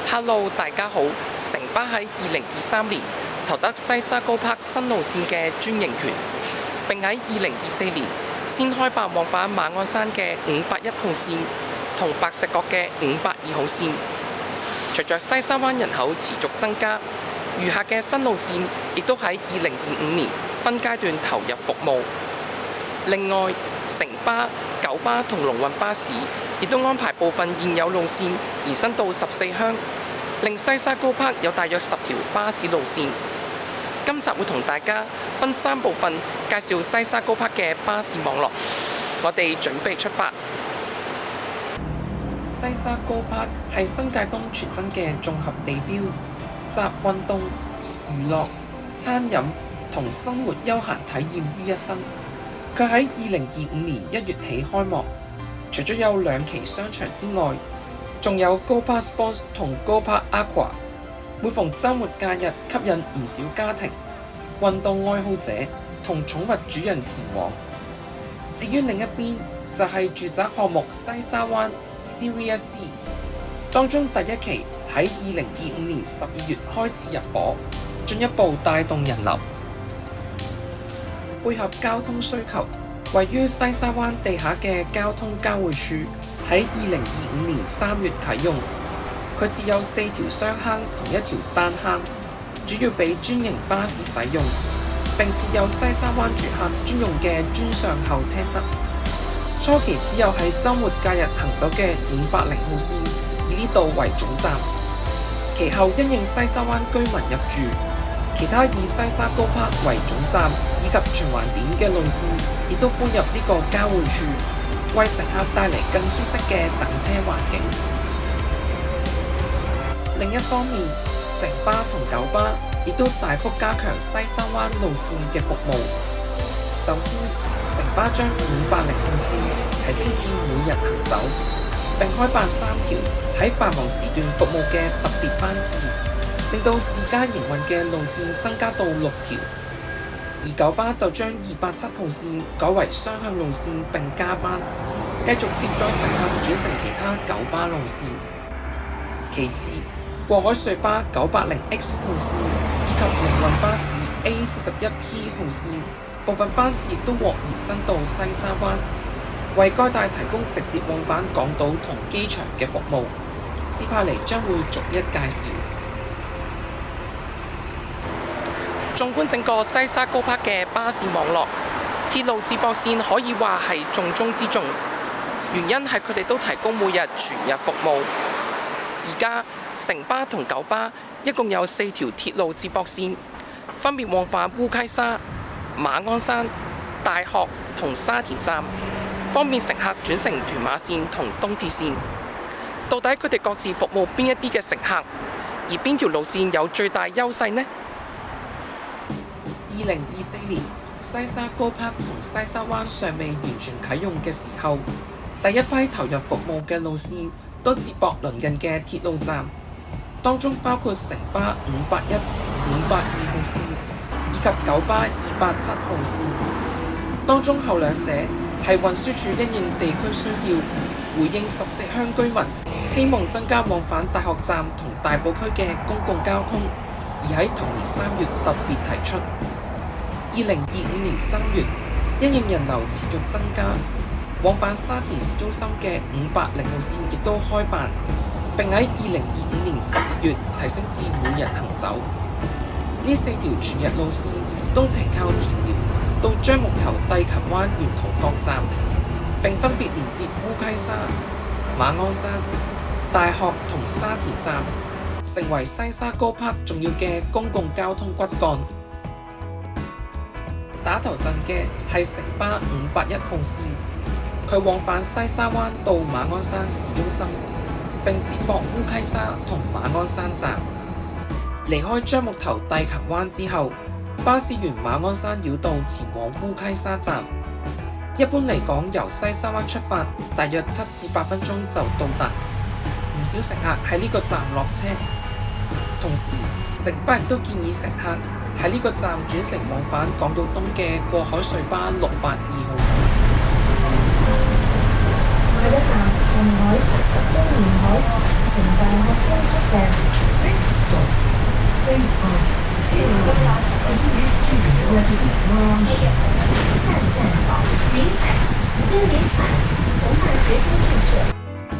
Hello， 大家好。城巴喺2023年投得西沙高柏新路線嘅專營權，並喺2024年先開辦往返馬鞍山嘅581號線同白石角嘅582號線。隨着西沙灣人口持續增加，餘下嘅新路線亦都喺2025年分階段投入服務。另外，城巴、九巴同龍運巴士亦都安排部分現有路線延伸到14鄉，令西沙高柏有大約10條巴士路線。今集會同大家分3部分介紹西沙高柏嘅巴士網絡。我哋準備出發。西沙高柏係新界東全新嘅綜合地標，集運動、娛樂、餐飲同生活休閒體驗於一身。佢喺2025年1月起開幕，除咗有2期商場之外，仲有高柏 Sports 同高柏 Aqua， 每逢週末假日吸引唔少家庭、運動愛好者同寵物主人前往。至於另一邊就係住宅項目西沙灣 Series C， 當中第1期喺2025年12月開始入伙，進一步帶動人流。配合交通需求，位於西沙灣地下嘅交通交匯處喺2025年3月啟用。佢設有4條雙坑同1條單坑，主要俾專營巴士使用，並設有西沙灣住客專用嘅專上候車室。初期只有喺週末假日行走嘅580號線以呢度為總站，其後因應西沙灣居民入住，其他以西沙高柏為總站以及循環點嘅路線亦都搬入呢個交匯處，為乘客帶嚟更舒適嘅等車環境。另一方面，城巴同九巴亦都大幅加強西沙灣路線嘅服務。首先，城巴將580號線提升至每日行走，並開辦3條喺繁忙時段服務嘅特別班次，令到自家營運嘅路線增加到6條。而九巴就將287號線改為雙向路線並加班，繼續接載乘客轉乘其他九巴路線。其次，過海隧巴980X 號線以及龍運巴士 A41P 號線部分班次亦都獲延伸到西沙灣，為該帶提供直接往返港島同機場嘅服務。接下嚟將會逐一介紹。縱觀整個西沙高柏嘅巴士網絡，鐵路接駁線可以話係重中之重，原因係佢哋都提供每日全日服務。而家城巴同九巴一共有4條鐵路接駁線，分別往返烏溪沙、馬鞍山、大學同沙田站，方便乘客轉乘屯馬線同東鐵線。到底佢哋各自服務邊一啲嘅乘客，而邊條路線有最大優勢呢？2024年西沙高柏同西沙灣尚未完全啟用嘅時候，第一批投入服務嘅路線都接駁鄰近嘅鐵路站，當中包括城巴581、582號線以及九巴287號線。當中後兩者係運輸署因應地區需要，回應14鄉居民希望增加往返大學站同大埔區嘅公共交通，而喺同年3月特別提出。2025年3月，因應人流持續增加，往返沙田市中心嘅580號線亦都開辦，並喺2025年12月提升至每日行走。呢4條全日路線都停靠田寮到樟木頭帝琴灣沿途各站，並分別連接烏溪沙、馬鞍山、大學同沙田站，成為西沙高柏重要嘅公共交通骨幹。打頭陣嘅係城巴581號線，佢往返西沙灣到馬鞍山市中心，並接駁烏溪沙同馬鞍山站。離開樟木頭帝琴灣之後，巴士沿馬鞍山繞道前往烏溪沙站。一般嚟講，由西沙灣出發，大約7至8分鐘就到達。唔少乘客喺呢個站落車。同時，城巴亦都建議乘客喺呢個站轉乘往返港島東嘅過海隧巴682號線。下一站，紅海，沿海，城大學生宿舍。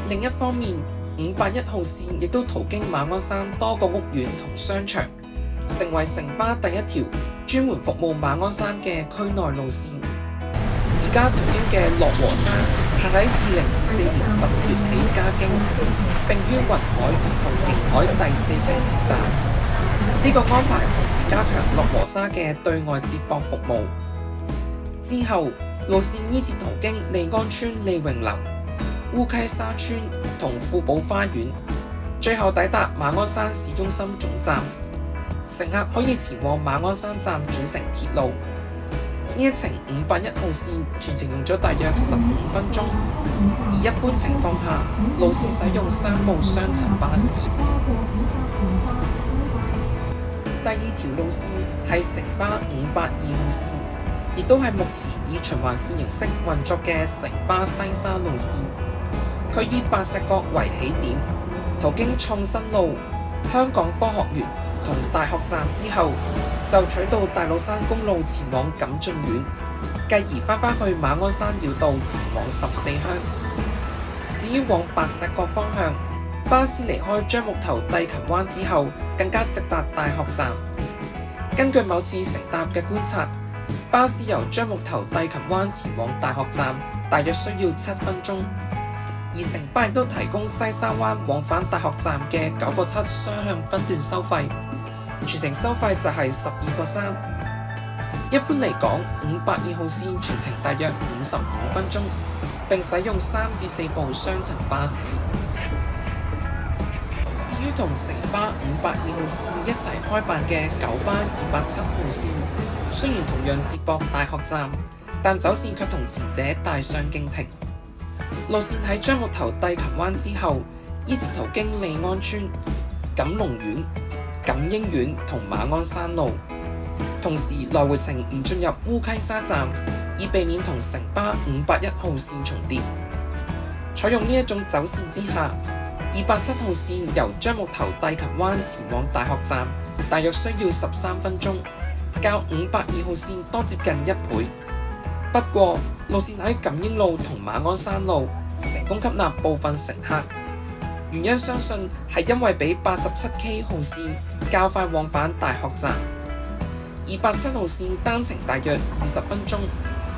另一方面，581號線亦都途經馬鞍山多個屋苑同商場，成為城巴第一條專門服務馬鞍山嘅區內路線。而家途經嘅樂和沙係喺2024年12月起加經，並於雲海同景海第4期設站。呢個安排同時加強樂和沙嘅對外接駁服務。之後，路線依次途經利安村利榮樓、烏溪沙村同富寶花園，最後抵達馬鞍山市中心總站。乘客可以前往馬鞍山站轉乘鐵路。呢一程581號線全程用咗大約15分鐘，而一般情況下，路線使用3部雙層巴士。第二條路線係城巴582號線，亦都係目前以循環線形式運作嘅城巴西沙路線。佢以白石角為起點，途經創新路、香港科學園同大學站之後，就取道大老山公路前往錦駿苑，繼而返去馬鞍山繞道前往14鄉。至於往白石角方向，巴士離開樟木頭帝琴灣之後，更加直達大學站。根據某次乘搭嘅觀察，巴士由樟木頭帝琴灣前往大學站大約需要7分鐘。而城巴亦都提供西沙灣往返大學站嘅9個7雙向分段收費，全程收費就係12個3。一般嚟講，582號線全程大約55分鐘，並使用3至4部雙層巴士。至於同城巴582號線一齊開辦嘅九巴287號線，雖然同樣接駁大學站，但走線卻同前者大相徑庭。路線喺樟木頭帝琴灣之後，依次途經利安村、錦龍苑、錦英苑同馬鞍山路，同時來回程唔進入烏溪沙站，以避免同城巴581號線重疊。採用呢一種走線之下，287號線由樟木頭帝琴灣前往大學站，大約需要13分鐘，較582號線多接近1倍。不過，路線喺錦英路同馬鞍山路成功吸納部分乘客，原因相信係因為比87K 號線較快往返大學站。287號線單程大約20分鐘，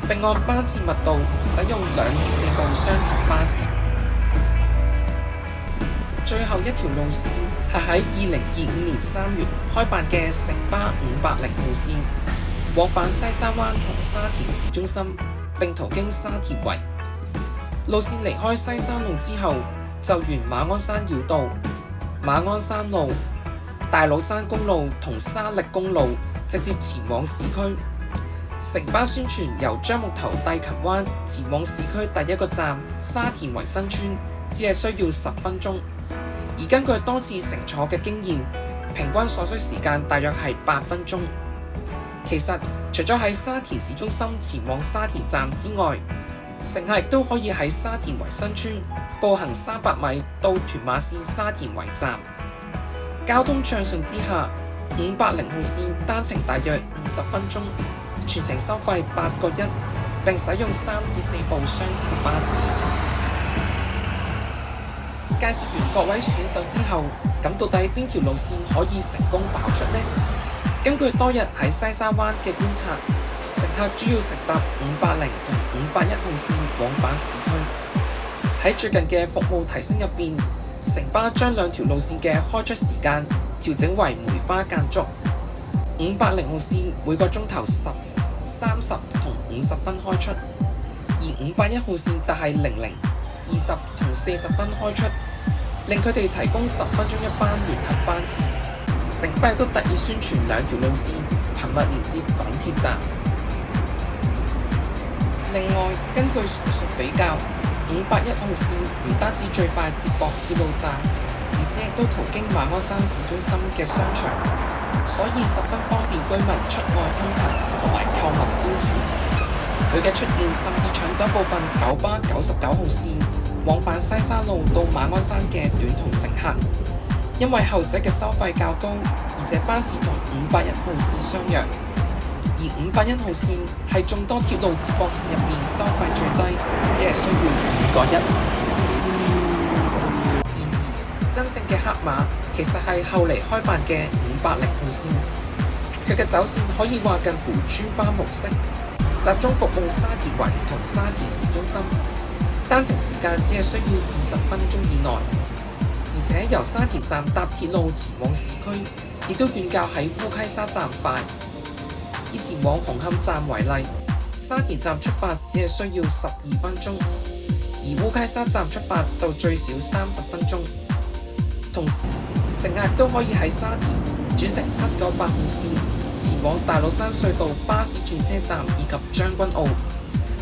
並按班次密度使用2至4部雙層巴士。最後一條路線係喺2025年3月開辦嘅城巴580號線，往返西沙灣同沙田市中心，並途經沙田圍。路線離開西沙路之後，就沿馬鞍山繞道、馬鞍山路、大老山公路同沙礫公路直接前往市區。城巴宣傳由樟木頭帝琴灣前往市區第一個站沙田圍新村，只係需要10分鐘。而根據多次乘坐嘅經驗，平均所需時間大約係8分鐘。其實除咗喺沙田市中心前往沙田站之外，乘客亦都可以喺沙田圍新村步行300米到屯馬線沙田圍站。交通暢順之下，580號線單程大約20分鐘，全程收費8個1，並使用3至4部雙層巴士。介紹完各位選手之後，咁到底邊條路線可以成功爆出呢？根據多日喺西沙灣嘅觀察，乘客主要乘搭580同581號線往返市區。喺最近嘅服務提升入邊，城巴將兩條路線嘅開出時間調整為梅花間竹。580號線每個鐘頭10、30同50分開出，而581號線就係00、20同40分開出，令佢哋提供10分鐘一班聯合班次。城巴亦都特意宣傳兩條路線頻密連接港鐵站。另外，根據上述比較，581號線唔單止最快接駁鐵路站，而且亦都途經馬鞍山市中心嘅商場，所以十分方便居民出外通勤同埋購物消遣。佢嘅出現甚至搶走部分九巴99號線往返西沙路到馬鞍山嘅短途乘客，因為後者嘅收費較高，而且班次同581號線相若。而581號線係眾多鐵路接駁線入面收費最低，只係需要5個1。然而，真正嘅黑馬其實係後嚟開辦嘅580號線，佢嘅走線可以話近乎專班模式，集中服務沙田圍同沙田市中心，單程時間只係需要20分鐘以內，而且由沙田站搭鐵路前往市區，亦都遠較喺烏溪沙站快。以前往紅磡站為例，沙田站出發只係需要12分鐘，而烏溪沙站出發就最少30分鐘。同時，乘客都可以喺沙田轉乘798號線前往大老山隧道巴士轉車站以及將軍澳，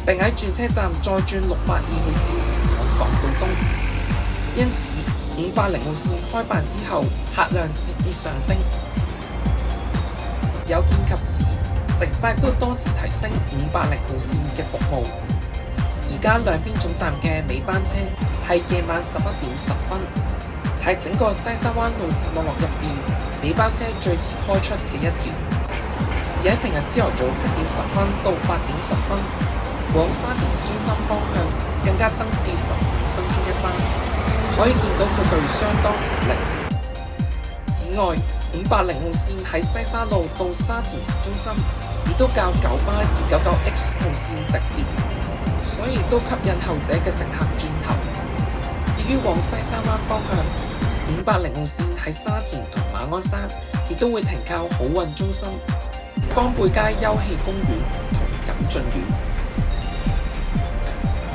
並喺轉車站再轉682號線前往港島東。因此，580號線開辦之後，客量節節上升。有見及此，城巴亦都多次提升580號線嘅服務。而家兩邊總站嘅尾班車係夜晚11點10分，係整個西沙灣路線網絡入邊尾班車最遲開出嘅一條。而喺平日朝頭早7點10分到8點10分，往沙田市中心方向更加增至15分鐘一班，可以見到佢具相當潛力。此外，580號線喺西沙路到沙田市中心，亦都較九巴299X 號線直接，所以都吸引後者嘅乘客轉頭。至於往西沙灣方向，580號線喺沙田同馬鞍山，亦都會停靠好運中心、江背街休憩公園同錦駿苑。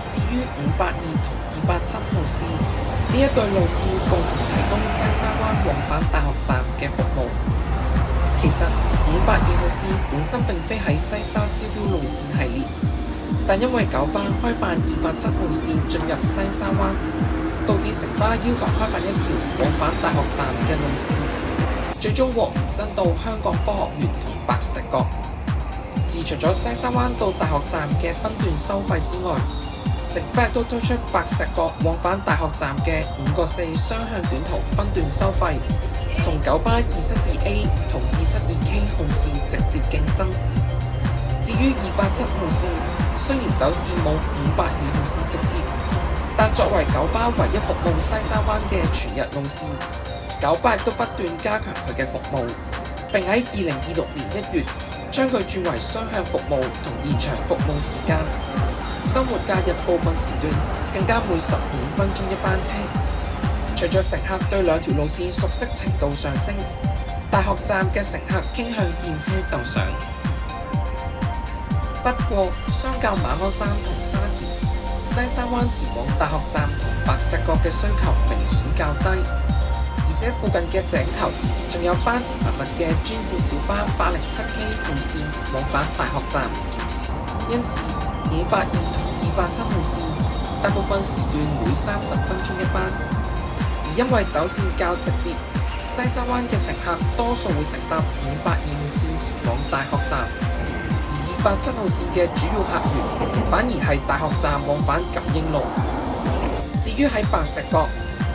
至於582同287號線，呢一對路線共同提供西沙灣往返大學站嘅服務。其實582號線本身並非喺西沙招標路線系列，但因為九巴開辦287號線進入西沙灣，導致城巴要求開辦一條往返大學站嘅路線，最終獲延伸到香港科學園同白石角。而除咗西沙灣到大學站嘅分段收費之外，城巴都推出白石角往返大學站嘅5個4雙向短途分段收費，同九巴272A 同272K 號線直接競爭。至於287號線，雖然走線冇582號線直接，但作為九巴唯一服務西沙灣嘅全日路線，九巴亦都不斷加強佢嘅服務，並喺2026年1月將佢轉為雙向服務同延長服務時間。週末假日部分時段更加每15分鐘一班車。隨着乘客對兩條路線熟悉程度上升，大學站嘅乘客傾向見車就上。不過，相較馬鞍山同沙田，西沙灣前往大學站同白石角嘅需求明顯較低，而且附近嘅井頭仲有班次密密嘅專線小巴807K 號線往返大學站，因此582同287號線大部分時段每30分鐘一班。而因為走線較直接，西沙灣嘅乘客多數會乘搭582號線前往大學站，而287號線嘅主要客源反而係大學站往返錦英路。至於喺白石角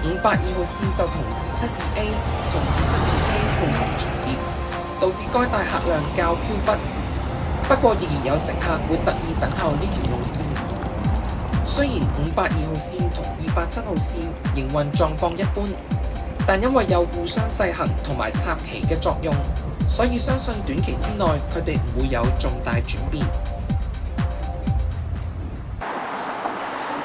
，582號線就同272A 同272K 號線重疊，導致該帶客量較飄忽。不過仍然有乘客會特意等候呢條路線。雖然582號線同287號線營運狀況一般，但因為有互相制衡同埋插旗嘅作用，所以相信短期之內佢哋唔會有重大轉變。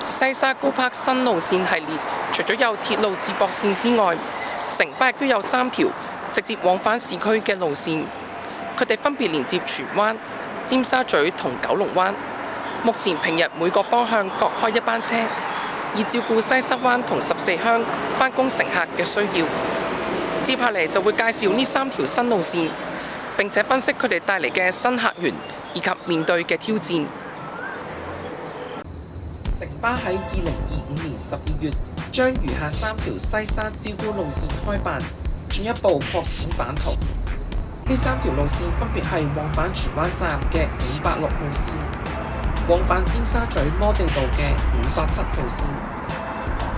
西沙高柏新路線系列除咗有鐵路接駁線之外，城巴亦都有3條直接往返市區嘅路線，佢哋分別連接荃灣、尖沙咀同九龍灣。目前平日每個方向各開一班車，以照顧西沙灣同14鄉返工乘客嘅需要。接下嚟就會介紹呢3條新路線，並且分析佢哋帶嚟嘅新客源以及面對嘅挑戰。城巴喺2025年12月將餘下3條西沙招標路線開辦，進一步擴展版圖。呢3條路線分別係往返荃灣站嘅586號線，往返尖沙咀摩地道嘅587號線，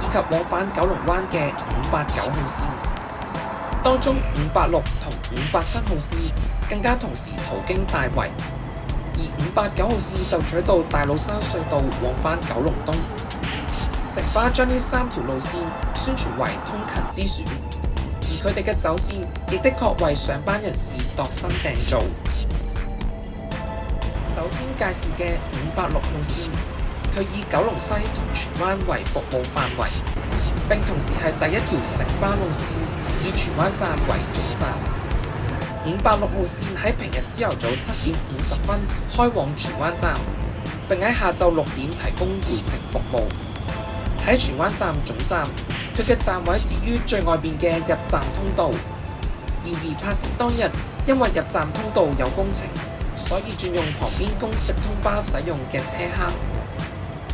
以及往返九龍灣嘅589號線。當中586同587號線更加同時途經大圍、而589號線就取道大老山隧道往返九龍東。城巴將呢3條路線宣傳為通勤之選，而佢哋嘅走線亦的確為上班人士度身訂造。首先介紹嘅586號線，佢以九龍西同荃灣為服務範圍，並同時係第一條城巴路線，以荃灣站為總站。586號線喺平日朝頭早7點50分開往荃灣站，並喺下晝6點提供回程服務。喺荃灣站總站，佢嘅站位設於最外邊嘅入站通道。然而拍攝當日，因為入站通道有工程，所以轉用旁邊供直通巴使用嘅車坑。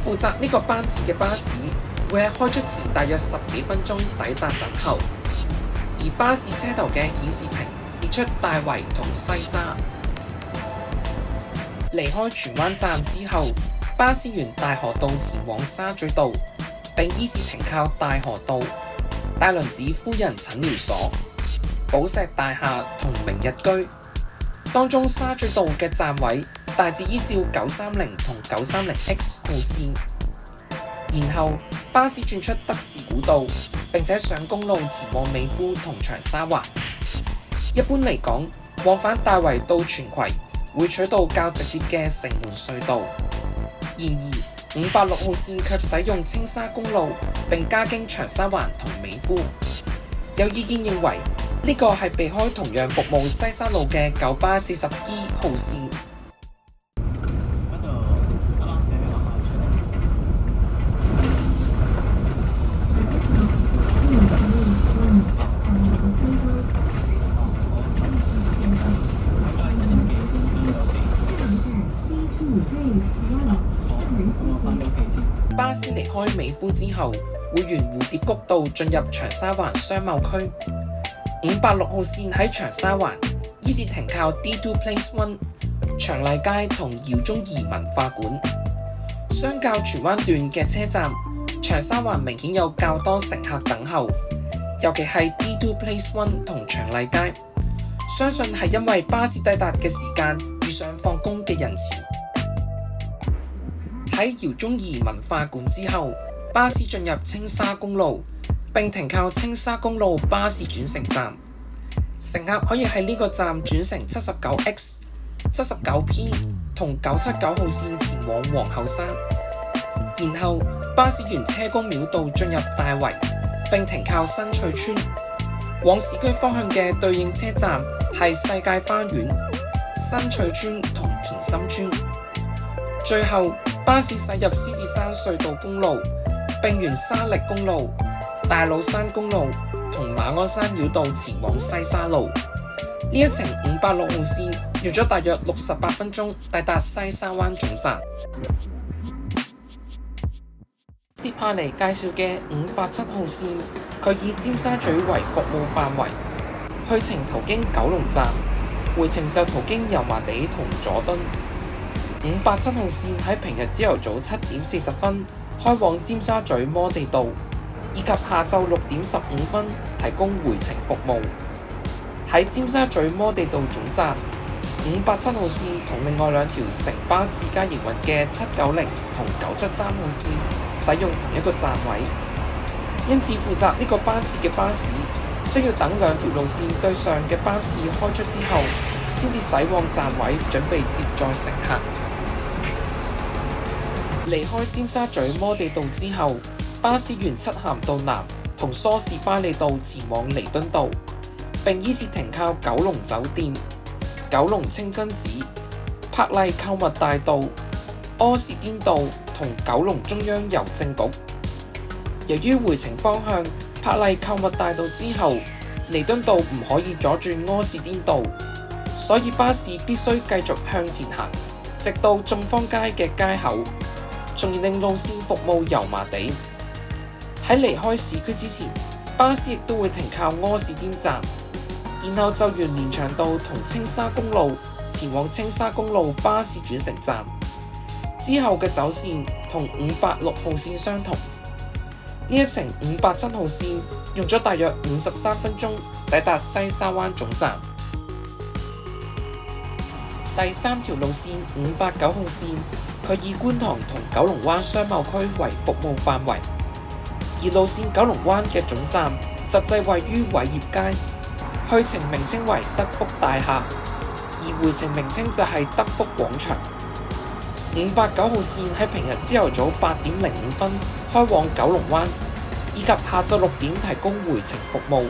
負責呢個班次嘅巴士會喺開出前大約10幾分鐘抵達等候，而巴士車頭嘅顯示屏列出大圍同西沙。離開荃灣站之後，巴士沿大河道前往沙咀道，並依次停靠大河道、大輪子夫人診療所、寶石大廈同明日居。當中沙咀道嘅站位大致依照930同930X 號線，然後巴士轉出德士古道，並且上公路前往美孚同長沙灣。一般嚟講，往返大圍到荃葵會取道較直接嘅城門隧道，然而586號線卻使用青沙公路並加經長沙灣同美孚。有意見認為呢個係避開同樣服務西沙路嘅九巴40E 號線。巴士離開美孚之後，會沿蝴蝶谷道進入長沙灣商貿區。586號線喺長沙灣依次停靠 D2 Place One、長麗街同饒宗頤文化館。相較荃灣段嘅車站，長沙灣明顯有較多乘客等候，尤其係 D2 Place One 同長麗街。相信係因為巴士抵達嘅時間遇上放工嘅人潮。喺饒宗頤文化館之後，巴士進入青沙公路，並停靠青沙公路巴士轉乘站。乘客可以喺呢個站轉乘 79X、79P 同979號線前往皇后山，然後巴士沿車公廟道進入大圍，並停靠新翠邨。往市區方向嘅對應車站係世界花園、新翠邨同田心邨。最後巴士駛入獅子山隧道公路，並沿沙礫公路、大老山公路同馬鞍山繞道前往西沙路。呢一程586號線用咗大約68分鐘抵達西沙灣總站。接下嚟介紹嘅587號線，佢以尖沙咀為服務範圍，去程途經九龍站，回程就途經油麻地同佐敦。587號線喺平日朝頭早7點40分開往尖沙咀摩地道，以及下晝6點15分提供回程服務。喺尖沙咀摩地道總站，587號線同另外兩條城巴自家營運嘅790同973號線使用同一個站位，因此負責呢個班次嘅巴士需要等兩條路線對上嘅班次開出之後，先至駛往站位準備接載乘客。離開尖沙咀摩地道之後，巴士沿漆咸道南同梳士巴利道前往彌敦道，並依次停靠九龍酒店、九龍清真寺、柏麗購物大道、柯士甸道同九龍中央郵政局。由於回程方向柏麗購物大道之後，彌敦道唔可以左轉柯士甸道，所以巴士必須繼續向前行，直到眾坊街嘅街口，從而令路線服務油麻地。喺離開市區之前，巴士亦都會停靠柯士甸站，然後就沿連翔道同青沙公路前往青沙公路巴士轉乘站。之後嘅走線同586號線相同。呢一程587號線用咗大約53分鐘抵達西沙灣總站。第三條路線589號線，佢以觀塘同九龍灣商貿區為服務範圍，而路線九龍灣嘅總站實際位於偉業街，去程名稱為德福大廈，而回程名稱就係德福廣場。589號線喺平日朝頭早8:05開往九龍灣，以及下晝6點提供回程服務。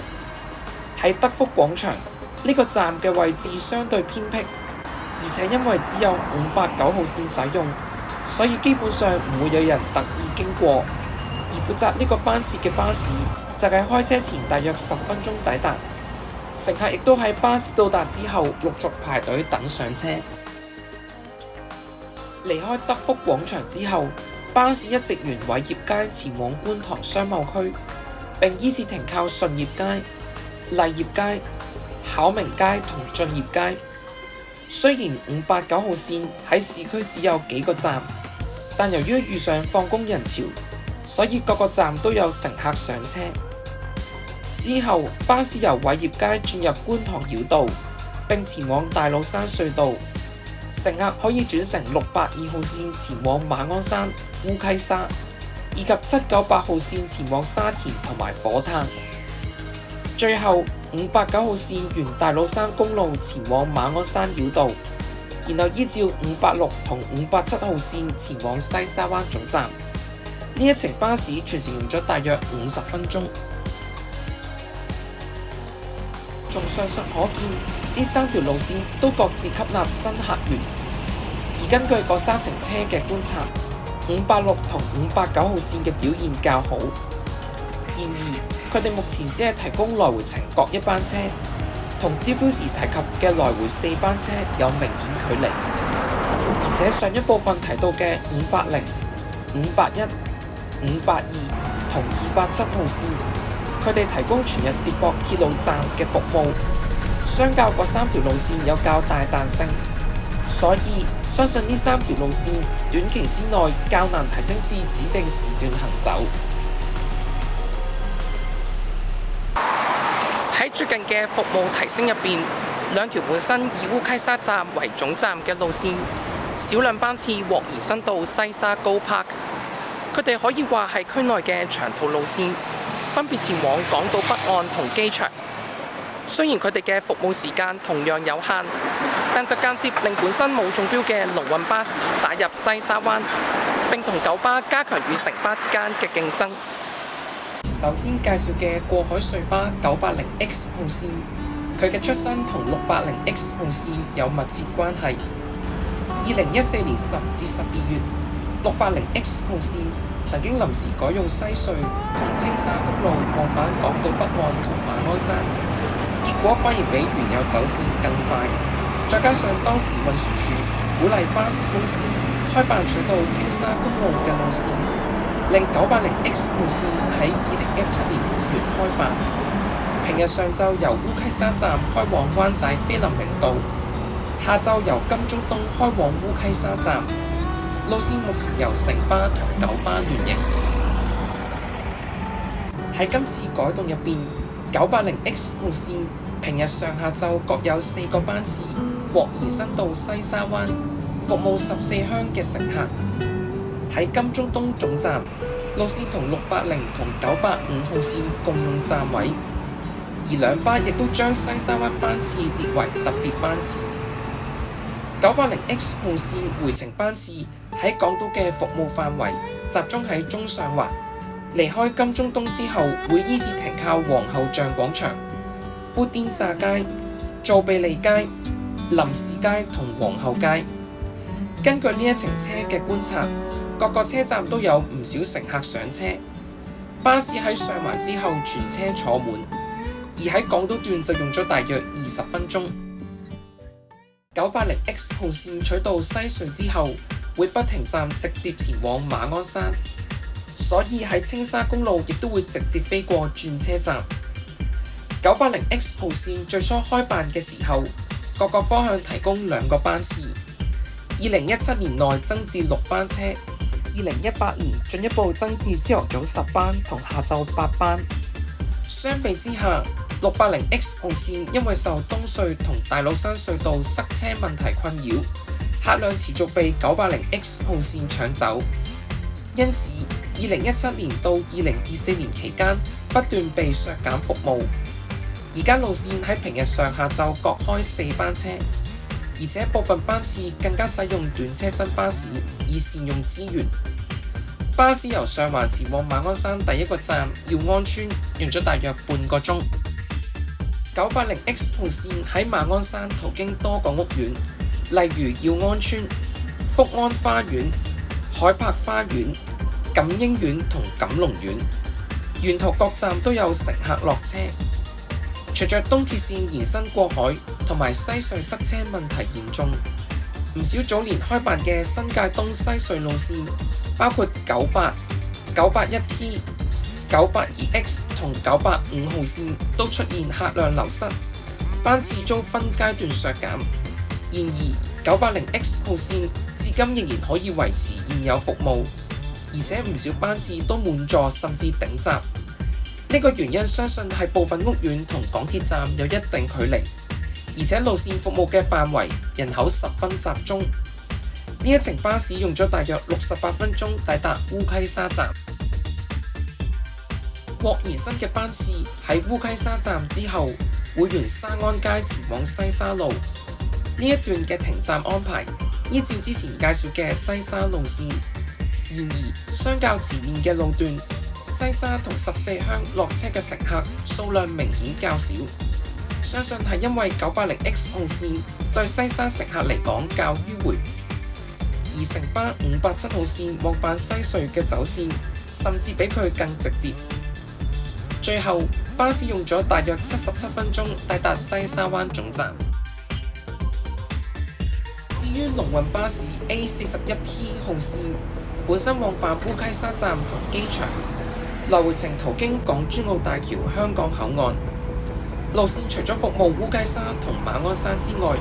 喺德福廣場呢個站嘅位置相對偏僻，而且因為只有589號線使用，所以基本上唔會有人特意經過。而負責呢個班次嘅巴士就係開車前大約10分鐘抵達，乘客亦都喺巴士到達之後陸續排隊等上車。離開德福廣場之後，巴士一直沿偉業街前往觀塘商貿區，並依次停靠順業街、麗業街、巧明街同駿業街。雖然589號線喺市區只有幾個站，但由於遇上放工人潮，所以各個站都有乘客上車。之後，巴士由偉業街轉入觀塘繞道，並前往大老山隧道。乘客可以轉乘682號線前往馬鞍山、烏溪沙，以及798號線前往沙田同埋火炭。最後589號線沿大老山公路前往馬鞍山繞道，然後依照586同587號線前往西沙灣總站。呢一程巴士全程用咗大約50分鐘。從上述可見，呢3條路線都各自吸納新客源。而根據嗰3程車嘅觀察，586同589號線嘅表現較好。然而，佢哋目前只係提供來回程各1班車，同招標時提及嘅來回4班車有明顯距離。而且上一部分提到嘅580、581、582同287號線，佢哋提供全日接駁鐵路站嘅服務，相較嗰3條路線有較大彈性，所以相信呢3條路線短期之內較難提升至指定時段行走。喺最近嘅服務提升入邊，2條本身以烏溪沙站為總站嘅路線，少量班次獲延伸到西沙 Go Park。佢哋可以話係區內嘅長途路線，分別前往港島北岸同機場。雖然佢哋嘅服務時間同樣有限，但就間接令本身冇中標嘅龍運巴士打入西沙灣，並同九巴加強與城巴之間嘅競爭。首先介紹嘅過海隧巴 980X 號線，佢嘅出身同 680X 號線有密切關係。2014年10至12月，680X 號線曾經臨時改用西隧同青沙公路往返港島北岸同馬鞍山，結果反而比原有走線更快。再加上當時運輸署鼓勵巴士公司開辦取道青沙公路嘅路線，令 980X 號線喺2017年2月開辦。平日上晝由烏溪沙站開往灣仔菲林明道，下晝由金鐘東開往烏溪沙站。路線目前由城巴同九巴聯營。喺今次改動入邊，980X 號線平日上下晝各有4個班次獲延伸到西沙灣，服務14鄉嘅乘客。喺金鐘東總站，路線同680同985號線共用站位，而兩巴亦都將西沙灣班次列為特別班次。980X 號線回程班次喺港島嘅服務範圍集中喺中上環，離開金鐘東之後會依次停靠皇后像廣場、砵甸乍街、造貝利街、林士街同皇后街。根據呢一程車嘅觀察，各個車站都有唔少乘客上車，巴士喺上環之後全車坐滿，而喺港島段就用咗大約20分鐘。980X 號線取道西隧之後，會不停站直接前往馬鞍山，所以喺青沙公路亦都會直接飛過轉車站。980X 號線最初開辦嘅時候，各個方向提供2個班次。2017年內增至6班車，2018年進一步增至朝頭早10班同下晝8班。相比之下 680X 號線因為受東隧同大老山隧道塞車問題困擾，客量持續被980X 號線搶走，因此2017年到2024年期間不斷被削減服務。而家路線喺平日上下晝各開4班車，而且部分班次更加使用短車身巴士以善用資源。巴士由上環前往馬鞍山第一個站耀安邨用咗大約半個鐘。980X 號線喺馬鞍山途經多個屋苑，例如耀安邨、福安花園、海柏花園、錦英苑同錦龍苑，沿途各站都有乘客落車。隨着東鐵線延伸過海同埋西隧塞車問題嚴重，唔少早年開辦嘅新界東西隧路線，包括98、981P、982X 同985號線都出現客量流失，班次遭分階段削減。然而980X 號線至今仍然可以維持現有服務，而且唔少班次都滿座甚至頂閘。呢個原因相信係部分屋苑同港鐵站有一定距離，而且路線服務嘅範圍人口十分集中。呢一程巴士用咗大約68分鐘抵達烏溪沙站。獲延伸嘅班次喺烏溪沙站之後，會沿沙安街前往西沙路。呢一段嘅停站安排依照之前介紹嘅西沙路線，然而相較前面嘅路段，西沙同14鄉落車嘅乘客數量明顯較少，相信係因為980X 號線對西沙乘客嚟講較迂迴，而城巴587號線往返西隧嘅走線甚至比佢更直接。最後巴士用咗大約77分鐘抵達西沙灣總站。至於龍運巴士 A41P 號線本身往返烏溪沙站同機場，來回程途經港珠澳大橋香港口岸。路線除咗服務烏溪沙同馬鞍山之外，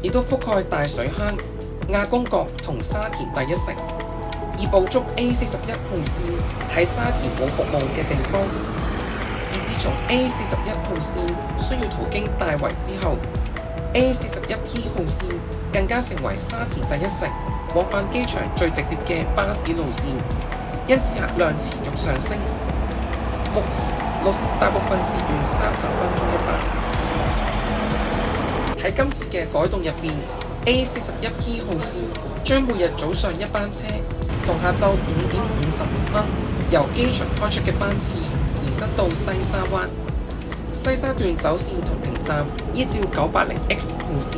亦都覆蓋大水坑、亞公角同沙田第一城，以捕捉 A41號線喺沙田冇服務嘅地方。而自從 A41號線需要途經大圍之後， A41P 號線更加成為沙田第一城往返機場最直接嘅巴士路線，因此客量持續上升。目前路線大部分時段30分鐘一班。喺今次嘅改動入邊， A41P 號線將每日早上一班車同下晝5點55分由機場開出嘅班次延伸到西沙灣。西沙段走線同停站依照980X 號線。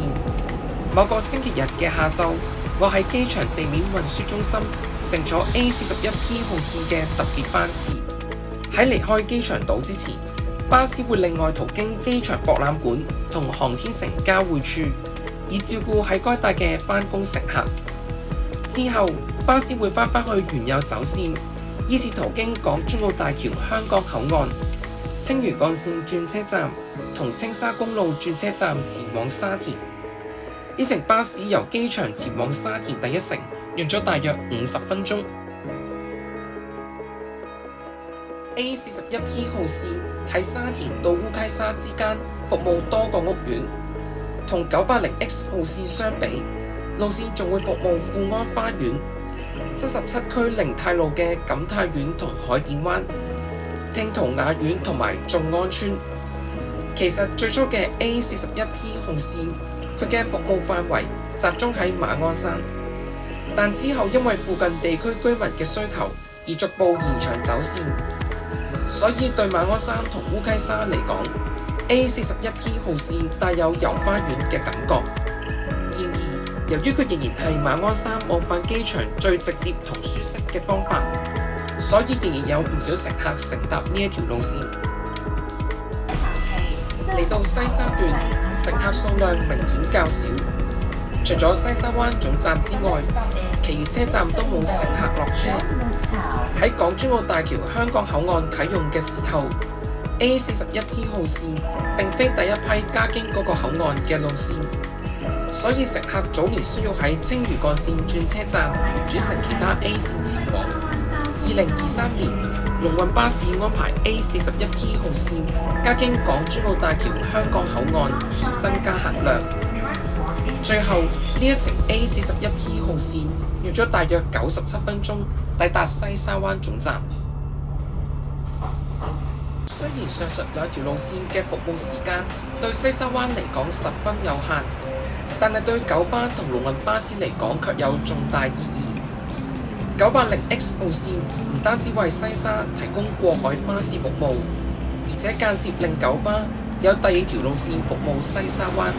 某個星期日嘅下晝，我喺機場地面運輸中心乘坐 A41P 號線嘅特別班次。喺離開機場島之前，巴士會另外途經機場博覽館同航天城交匯處，以照顧喺該帶嘅返工乘客。之後，巴士會返去原有走線，依次途經港珠澳大橋香港口岸、青嶼幹線轉車站同青沙公路轉車站前往沙田。呢程巴士由機場前往沙田第一城用咗大約50分鐘。A41P 號線喺沙田到烏溪沙之間服務多個屋苑，同980X 號線相比，路線仲會服務富安花園、77區寧泰路嘅錦泰苑同海典灣、聽濤雅苑同埋眾安邨。其實最初嘅 A41P 號線，佢嘅服務範圍集中喺馬鞍山，但之後因為附近地區居民嘅需求而逐步延長走線。所以對馬鞍山同烏溪沙嚟講， A41P 號線帶有遊花園嘅感覺。然而，由於佢仍然係馬鞍山往返機場最直接同舒適嘅方法，所以仍然有唔少乘客乘搭呢一條路線。嚟到西沙段，乘客數量明顯較少。除咗西沙灣總站之外，其餘車站都冇乘客落車。喺港珠澳大橋香港口岸啟用嘅時候， A41P 號線並非第一批加經嗰個口岸嘅路線，所以乘客早年需要喺青嶼幹線轉車站轉乘其他 A 線前往。2023年龍運巴士安排 A41P 號線加經港珠澳大橋香港口岸，以增加客量。最後呢一程 A41P 號線用咗大約97分鐘抵達西沙灣總站。雖然上述兩條路線嘅服務時間對西沙灣嚟講十分有限，但係對九巴同龍運巴士嚟講卻有重大意義。980X 號線唔單止為西沙提供過海巴士服務，而且間接令九巴有第二條路線服務西沙灣。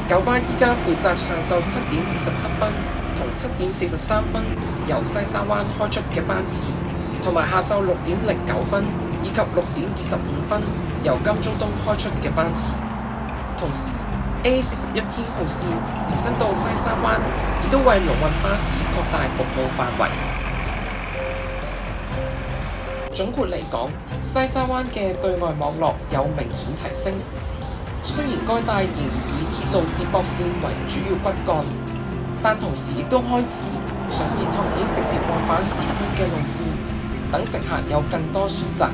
九巴依家負責上晝7:27同7:43由西沙灣開出嘅班次，同埋下晝6:09以及6:25由金鐘東開出嘅班次。同時 A41P 號線延伸到西沙灣，亦都為龍運巴士擴大服務範圍。總括嚟講，西沙灣嘅對外網絡有明顯提升。雖然該帶仍然以鐵路接駁線為主要骨幹，但同時亦都開始嘗試拓展直接往返市區嘅路線，等乘客有更多選擇。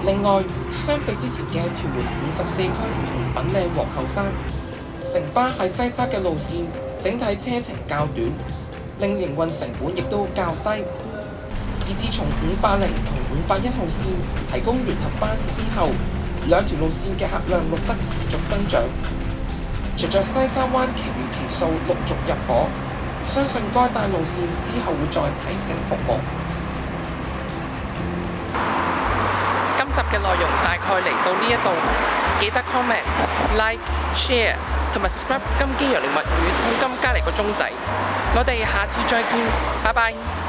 另外，相比之前嘅屯門54區同粉嶺皇后山，城巴喺西沙嘅路線整體車程較短，令營運成本亦都較低，以至從580同581號線提供聯合班次之後，兩條路線嘅客量錄得持續增長。隨着西沙灣其餘期數陸續入伙，相信該帶路線之後會再提升服務。今集嘅內容大概嚟到呢一度，記得 comment、like、share 同埋 subscribe金堅陽靈物語通金加嚟個鐘仔。我哋下次再見，拜拜。